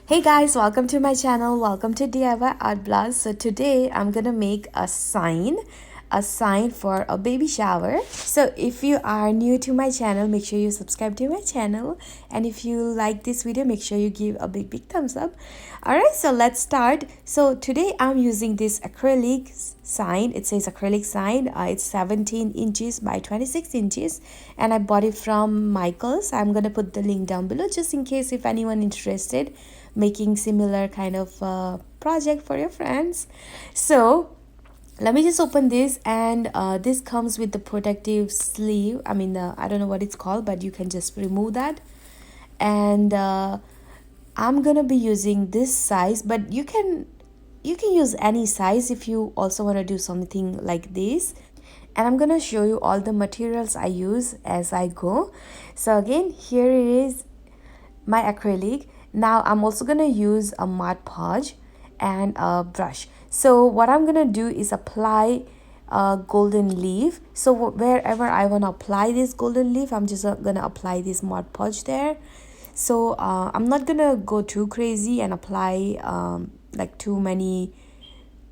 Hey guys, welcome to my channel. Welcome to DIY Art Blast. So today I'm gonna make a sign for a baby shower. So if you are new to my channel, make sure you subscribe to my channel. And if you like this video, make sure you give a big thumbs up. Alright, so let's start. So today I'm using this acrylic sign. It says acrylic sign. It's 17 inches by 26 inches. And I bought it from Michael's. I'm gonna put the link down below just in case if anyone interested making similar kind of project for your friends. So let me just open this, and this comes with the protective sleeve. I don't know what it's called, but you can just remove that. And I'm gonna be using this size, but you can use any size if you also want to do something like this. And I'm gonna show you all the materials I use as I go. So again, here it is, my acrylic. Now I'm also gonna use a Mod Podge and a brush. So what I'm gonna do is apply a golden leaf. So wherever I want to apply this golden leaf, I'm just gonna apply this Mod Podge there. So I'm not gonna go too crazy and apply like too many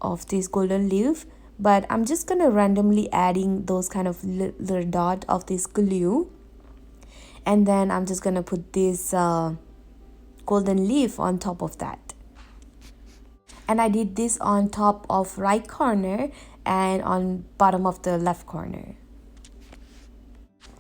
of this golden leaf, but I'm just gonna randomly adding those kind of little dot of this glue, and then I'm just gonna put this golden leaf on top of that. And I did this on top of right corner and on bottom of the left corner.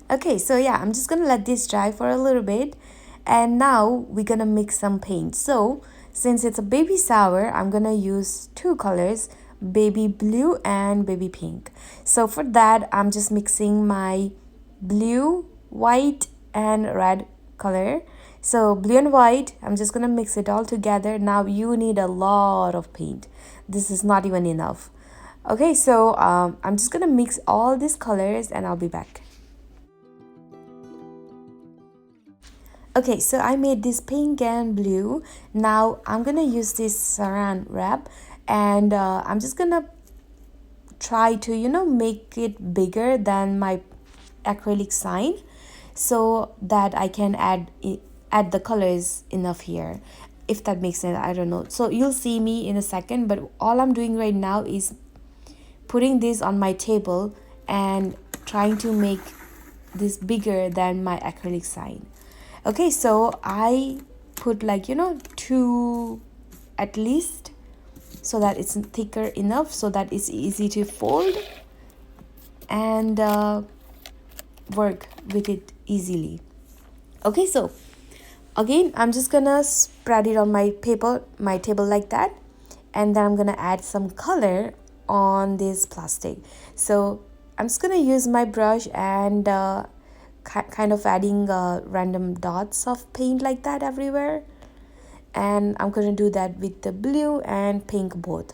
Okay, so yeah, I'm just gonna let this dry for a little bit, and now we're gonna mix some paint. So since it's a baby shower, I'm gonna use two colors, baby blue and baby pink. So for that, I'm just mixing my blue, white and red color. So blue and white, I'm just gonna mix it all together. Now you need a lot of paint. This is not even enough. Okay, so I'm just gonna mix all these colors and I'll be back. Okay, so I made this pink and blue. Now I'm gonna use this saran wrap, and I'm just gonna try to make it bigger than my acrylic sign, so that I can add the colors enough here, if that makes sense. I don't know, so you'll see me in a second, but all I'm doing right now is putting this on my table and trying to make this bigger than my acrylic sign. Okay, so I put like two at least, so that it's thicker enough so that it's easy to fold and work with it easily. Okay, so again, I'm just gonna spread it on my table like that, and then I'm gonna add some color on this plastic. So I'm just gonna use my brush and kind of adding random dots of paint like that everywhere, and I'm gonna do that with the blue and pink both.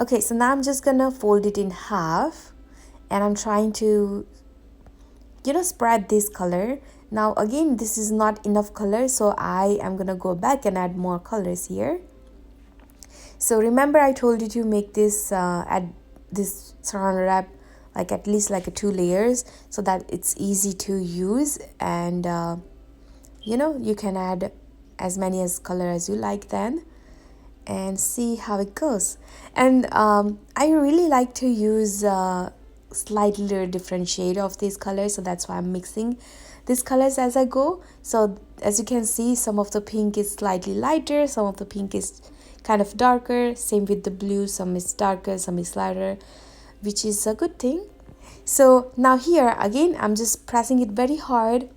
Okay, so now I'm just gonna fold it in half, and I'm trying to spread this color. Now again, this is not enough color, so I am gonna go back and add more colors here. So remember, I told you to make this add this saran wrap like at least like a 2 layers, so that it's easy to use, and you can add as many as color as you like then, and see how it goes. And I really like to use slightly different shade of these colors, so that's why I'm mixing these colors as I go. So as you can see, some of the pink is slightly lighter, some of the pink is kind of darker, same with the blue, some is darker, some is lighter, which is a good thing. So now here again, I'm just pressing it very hard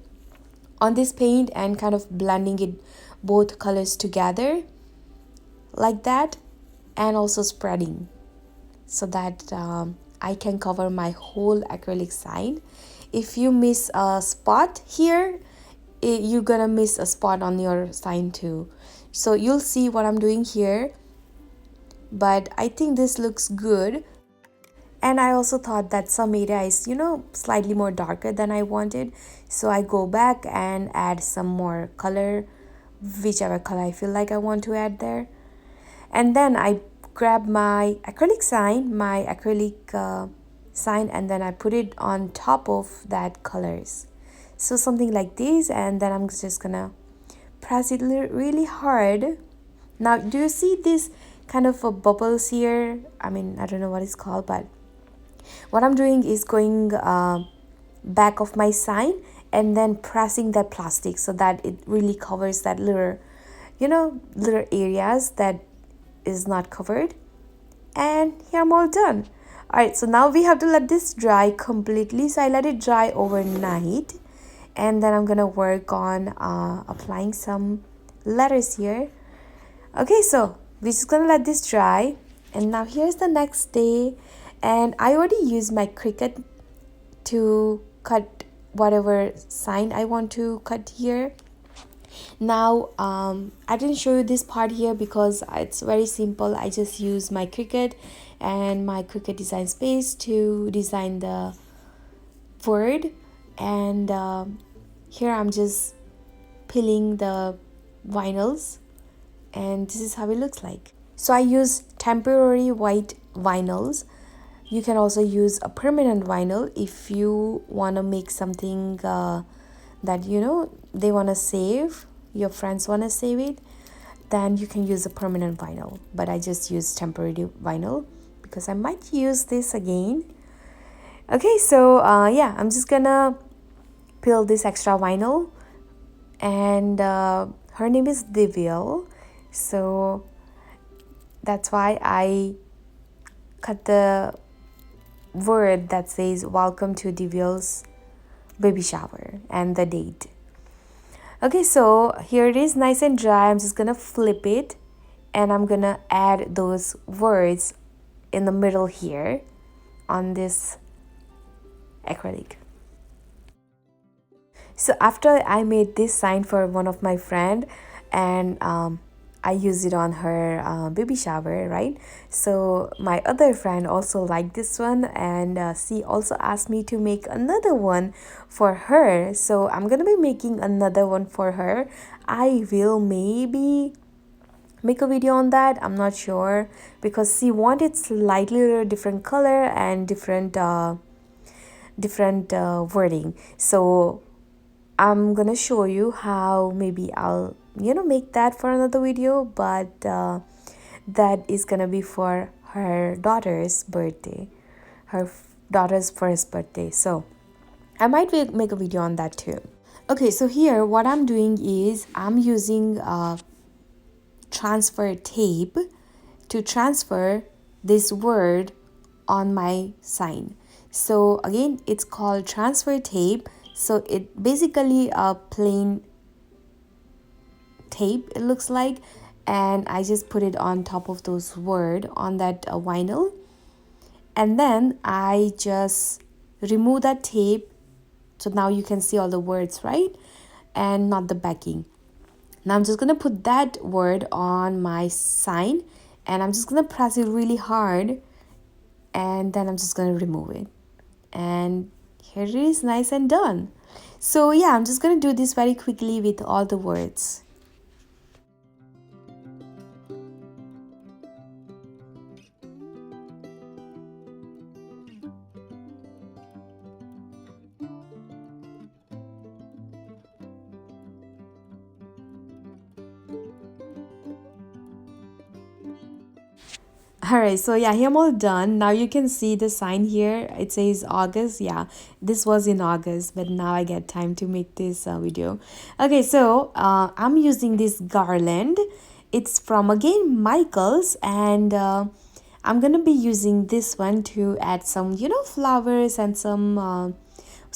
on this paint and kind of blending it both colors together like that, and also spreading so that I can cover my whole acrylic sign. If you miss a spot here, you're gonna miss a spot on your sign too. So you'll see what I'm doing here, but I think this looks good. And I also thought that some area is, slightly more darker than I wanted. So I go back and add some more color, whichever color I feel like I want to add there. And then I grab my acrylic sign, and then I put it on top of that colors. So something like this, and then I'm just gonna press it really hard. Now, do you see this kind of bubbles here? I mean, I don't know what it's called, but what I'm doing is going back of my sign and then pressing that plastic so that it really covers that little areas that is not covered. And here I'm all done. All right, so now we have to let this dry completely. So I let it dry overnight, and then I'm gonna work on applying some letters here. Okay, so we're just gonna let this dry. And now here's the next day, and I already used my Cricut to cut whatever sign I want to cut here. Now I didn't show you this part here because it's very simple. I just use my Cricut and my Cricut design space to design the word. And here I'm just peeling the vinyls, and this is how it looks like. So I use temporary white vinyls. You can also use a permanent vinyl if you want to make something that they want to save, your friends want to save it, then you can use a permanent vinyl. But I just use temporary vinyl because I might use this again. Okay, so yeah, I'm just gonna peel this extra vinyl, and her name is Divil, so that's why I cut the word that says welcome to Divil's baby shower and the date. Okay, so here it is, nice and dry. I'm just gonna flip it, and I'm gonna add those words in the middle here on this acrylic. So after I made this sign for one of my friend, and I used it on her baby shower, right? So my other friend also liked this one, and she also asked me to make another one for her. So I'm gonna be making another one for her. I will maybe make a video on that. I'm not sure because she wanted slightly different color and different wording. So I'm gonna show you how maybe I'll make that for another video, but that is gonna be for her daughter's birthday, daughter's first birthday. So I might make a video on that too. Okay, so here what I'm doing is I'm using transfer tape to transfer this word on my sign. So again, it's called transfer tape. So it basically a plain tape, it looks like, and I just put it on top of those word on that vinyl, and then I just remove that tape, so now you can see all the words, right, and not the backing. Now I'm just gonna put that word on my sign, and I'm just gonna press it really hard, and then I'm just gonna remove it, and here it is, nice and done. So yeah, I'm just gonna do this very quickly with all the words. Alright, so yeah, here I'm all done. Now you can see the sign here. It says August. Yeah, this was in August, but now I get time to make this video. Okay, so I'm using this garland. It's from again Michaels, and I'm gonna be using this one to add some flowers and some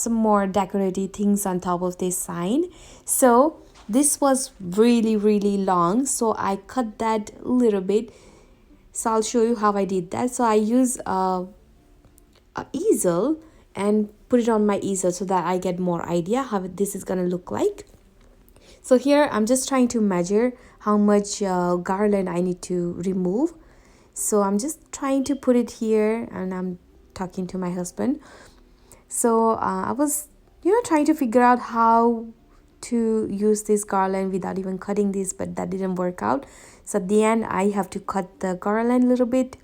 more decorative things on top of this sign. So this was really long, so I cut that a little bit. So I'll show you how I did that. So I use a easel and put it on my easel so that I get more idea how this is gonna look like. So here I'm just trying to measure how much garland I need to remove. So I'm just trying to put it here, and I'm talking to my husband. So I was, trying to figure out how to use this garland without even cutting this, but that didn't work out. So at the end, I have to cut the garland a little bit.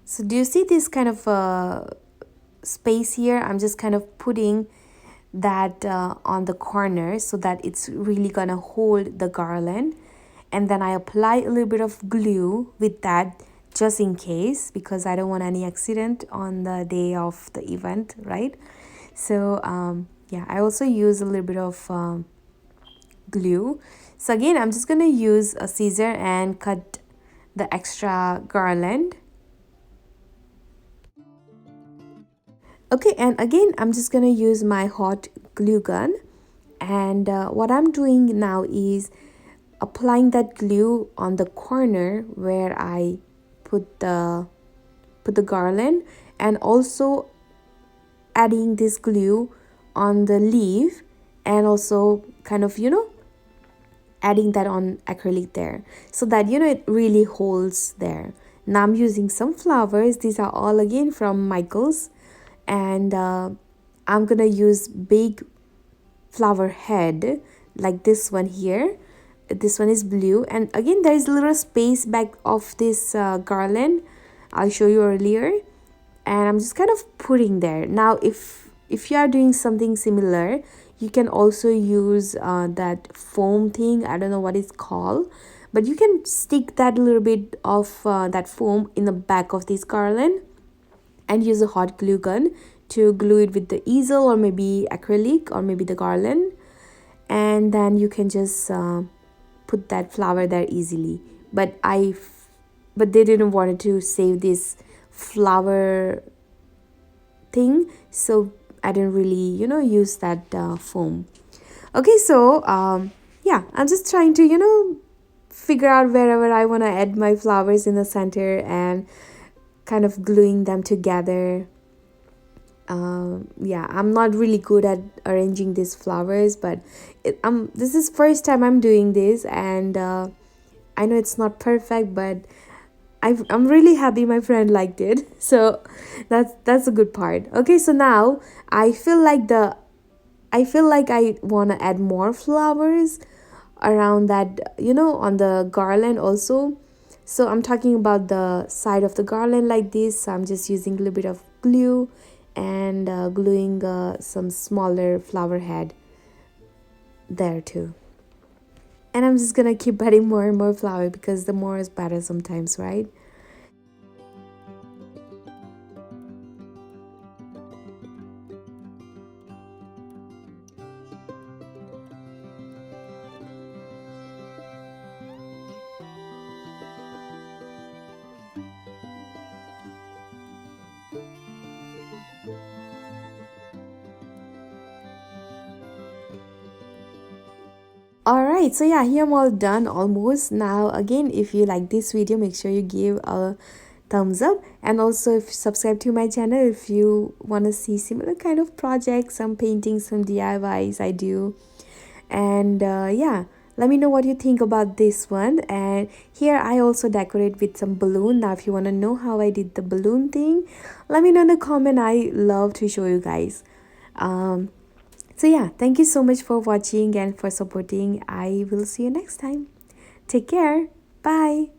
So do you see this kind of space here? I'm just kind of putting that on the corner so that it's really gonna hold the garland. And then I apply a little bit of glue with that just in case, because I don't want any accident on the day of the event, right? So yeah, I also use a little bit of glue. So again, I'm just gonna use a scissor and cut the extra garland. Okay, and again, I'm just gonna use my hot glue gun. And what I'm doing now is applying that glue on the corner where I put the garland, and also adding this glue on the leaf, and also kind of adding that on acrylic there, so that it really holds there. Now I'm using some flowers. These are all again from Michael's, and I'm gonna use big flower head like this one here. This one is blue, and again there is a little space back of this garland I'll show you earlier, and I'm just kind of putting there. Now if you are doing something similar, you can also use that foam thing. I don't know what it's called, but you can stick that little bit of that foam in the back of this garland and use a hot glue gun to glue it with the easel, or maybe acrylic, or maybe the garland, and then you can just put that flower there easily. But they didn't want to save this flower thing, so I didn't really use that foam. Okay, so yeah, I'm just trying to figure out wherever I want to add my flowers in the center and kind of gluing them together. Yeah, I'm not really good at arranging these flowers, but this is first time I'm doing this, and I know it's not perfect, but I'm really happy my friend liked it. So that's a good part. Okay, so now I feel like I want to add more flowers around that, on the garland also. So I'm talking about the side of the garland like this. So I'm just using a little bit of glue and gluing some smaller flower head there too. And I'm just gonna keep adding more and more flower, because the more is better sometimes, right? Alright, so yeah, here I'm all done almost. Now again, if you like this video, make sure you give a thumbs up, and also if you subscribe to my channel if you want to see similar kind of projects, some paintings, some DIYs I do. And yeah, let me know what you think about this one. And here I also decorate with some balloon. Now if you want to know how I did the balloon thing, let me know in the comment. I love to show you guys. So yeah, thank you so much for watching and for supporting. I will see you next time. Take care. Bye.